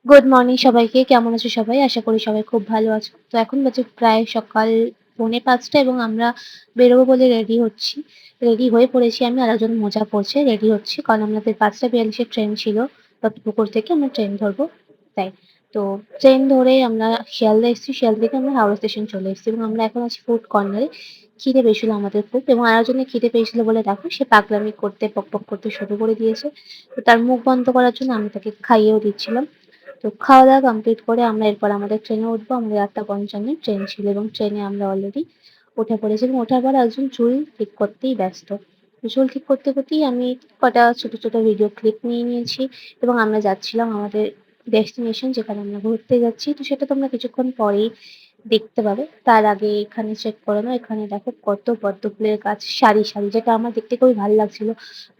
Good morning সবাইকে। কেমন আছো সবাই? আশা করি সবাই খুব ভালো আছো। তো এখন বাজে প্রায় সকাল 4:45 এবং আমরা বেরোবো বলে রেডি হচ্ছি। রেডি হয়ে পড়েছি আমি, আরেকজন মোজা পরছে, রেডি হচ্ছি। কারণ আমাদের 5:42 এ ট্রেন ছিল। দত্তপুকুর থেকে আমরা ট্রেন ধরবো তাই। তো ট্রেন ধরে আমরা শিয়ালদা এসেছি। শিয়ালদা থেকে আমরা হাওড়া স্টেশন চলে এসেছি এবং আমরা এখন আছি ফুড কর্নারে। খিদে পেয়েছিল আমাদের খুব এবং আরেকজনের খিদে পেয়েছিল বলে দেখো সে পাগলামি করতে, বকবক করতে শুরু করে দিয়েছে। তো তার মুখ বন্ধ করার জন্য আমি তাকে খাইয়েও দিচ্ছিলাম। তো খাওয়া-দাওয়া কমপ্লিট করে আমরা এরপর আমাদের ট্রেনে উঠবো। আমাদের 8:55 এ ট্রেন ছিল এবং ট্রেনে আমরা অলরেডি উঠে পড়েছি এবং ওঠার পর একজন চুল ঠিক করতেই ব্যস্ত। তো চুল ঠিক করতে, করতেই আমি কটা ছোট, ছোট ভিডিও ক্লিপ নিয়ে নিয়েছি এবং আমরা যাচ্ছিলাম আমাদের ডেস্টিনেশন যেখানে আমরা ঘুরতে যাচ্ছি। তো সেটা তোমরা কিছুক্ষণ পরেই দেখতে পাবে। তার আগে এখানে চেক করে নাও। এখানে দেখো কত পদ্ম ফুলের গাছ সারি, সারি, যেটা আমার দেখতে খুবই ভাল লাগছিল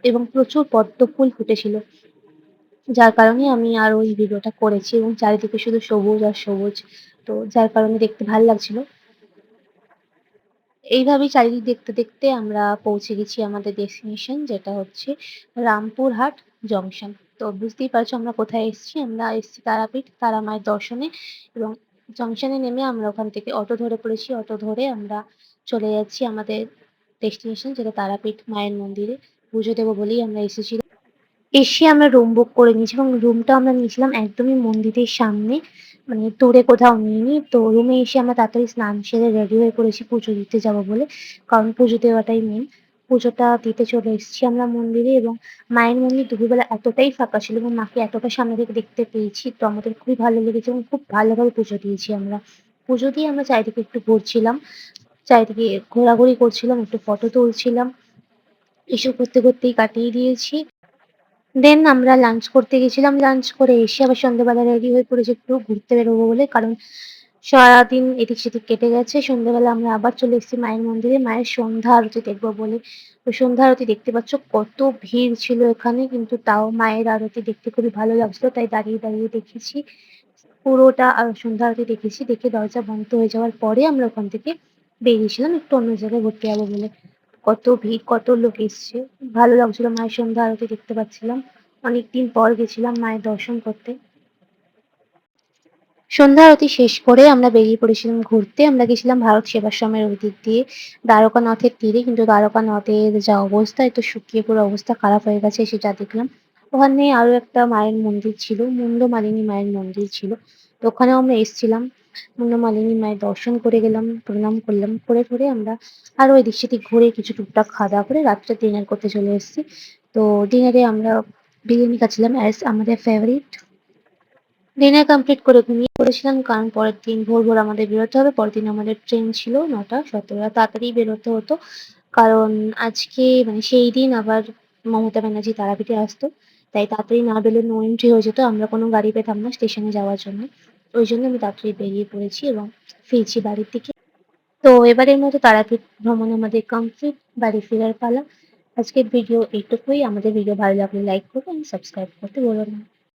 এবং প্রচুর পদ্ম ফুল ফুটেছিল। যার কারণে আমি আর ওই ভিডিওটা করেছি এবং চারিদিকে শুধু সবুজ আর সবুজ। তো যার কারণে দেখতে ভাল লাগছিল। এইভাবেই চারিদিক দেখতে, দেখতে আমরা পৌঁছে গেছি আমাদের ডেস্টিনেশন, যেটা হচ্ছে রামপুরহাট জংশন। তো বুঝতেই পারছো আমরা কোথায় এসেছি। আমরা এসেছি তারাপীঠ, তারা মায়ের দর্শনে এবং জংশনে নেমে আমরা ওখান থেকে অটো ধরে পড়েছি। অটো ধরে আমরা চলে যাচ্ছি আমাদের ডেস্টিনেশন, যেটা তারাপীঠ মায়ের মন্দিরে। পুজো দেবো বলেই আমরা এসেছি। এসে আমরা রুম বুক করে নিয়েছি এবং রুমটা আমরা নিয়েছিলাম একদমই মন্দিরের সামনে, মানে দূরে কোথাও নিইনি। তো রুমে এসে আমরা তাড়াতাড়ি স্নান সেরে রেডি হয়ে পড়েছি পুজো দিতে যাবো বলে। কারণ পুজো দেওয়াটাই মেন। পুজোটা দিতে চলে এসেছি আমরা মন্দিরে এবং মায়ের মন্দির দুপুরবেলা এতটাই ফাঁকা ছিল এবং মাকে এতটা সামনে থেকে দেখতে পেয়েছি, তো আমাদের খুবই ভালো লেগেছে এবং খুব ভালোভাবে পুজো দিয়েছি আমরা। পুজো দিয়ে আমরা চারিদিকে একটু ঘুরছিলাম, চারিদিকে ঘোরাঘুরি করছিলাম, একটু ফটো তুলছিলাম। এসব করতে, করতেই কাটিয়ে দিয়েছি। দেন আমরা লাঞ্চ করতে গেছিলাম। লাঞ্চ করে এসে আবার সন্ধ্যেবেলা রেডি হয়ে পড়েছি একটু ঘুরতে বেরোবো বলে। কারণ সারাদিন এদিক সেদিক কেটে গেছে। সন্ধ্যেবেলা আমরা আবার চলে এসেছি মায়ের মন্দিরে মায়ের সন্ধ্যা আরতি দেখবো বলে। তো সন্ধ্যা আরতি দেখতে পাচ্ছ কত ভিড় ছিল এখানে, কিন্তু তাও মায়ের আরতি দেখতে খুবই ভালো লাগছিল, তাই দাঁড়িয়ে, দাঁড়িয়ে দেখেছি। পুরোটা সন্ধ্যা আরতি দেখেছি। দেখে দরজা বন্ধ হয়ে যাওয়ার পরে আমরা ওখান থেকে বেরিয়েছিলাম একটু অন্য জায়গায় ঘুরতে যাবো বলে। কত ভিড়, কত লোক এসছে। ভালো লাগছিল, মায়ের সন্ধ্যা আরতি দেখতে পাচ্ছিলাম। অনেকদিন পর গেছিলাম মায়ের দর্শন করতে। সন্ধ্যা আরতি শেষ করে আমরা বেরিয়ে পড়েছিলাম ঘুরতে। আমরা গেছিলাম ভারত সেবাশ্রমের ওই দিক দিয়ে দ্বারকানাথের তীরে। কিন্তু দ্বারকানাথের যা অবস্থা, এতো শুকিয়ে পুরো অবস্থা খারাপ হয়ে গেছে এসে যা দেখলাম। ওখানে আরো একটা মায়ের মন্দির ছিল, মুন্ডমালিনী মায়ের মন্দির ছিল। তো ওখানেও আমরা এসছিলাম। মুন্ডমালিনী মায়ের দর্শন করে গেলাম, প্রণাম করলাম। করে টরে আমরা আরো এদিক সেদিক ঘুরে কিছু টুকটাক খাওয়া-দাওয়া করে রাত্রে ডিনার করতে চলে এসেছি। তো ডিনারে আমরা বিরিয়ানি খাচ্ছিলাম অ্যাজ আমাদের ফেভারিট। ডিনার কমপ্লিট করে ঘুমিয়ে পড়েছিলাম কারণ পরের দিন ভোর, ভোর আমাদের বেরোতে হবে। পরের দিন আমাদের ট্রেন ছিল 9:17। তাড়াতাড়ি বেরোতে হতো। কারণ আজকে মানে সেই দিন আবার মমতা ব্যানার্জি তারাপীঠে আসতো। তাই তাড়াতাড়ি না বেরোলে নো এন্ট্রি হয়ে যেত। আমরা কোনো গাড়ি পেতাম না স্টেশনে যাওয়ার জন্য। ওইজন্য আমি তাড়াতাড়ি বেরিয়ে পড়েছি এবং ফিরছি বাড়ির দিকে। তো এবারের মতো তারাপীঠ ভ্রমণ আমাদের কমপ্লিট। বাড়ি ফেরার পালা। আজকের ভিডিও এইটুকুই। আমাদের ভিডিও ভালো লাগলে লাইক করবেন, সাবস্ক্রাইব করতে ভুলবেন না।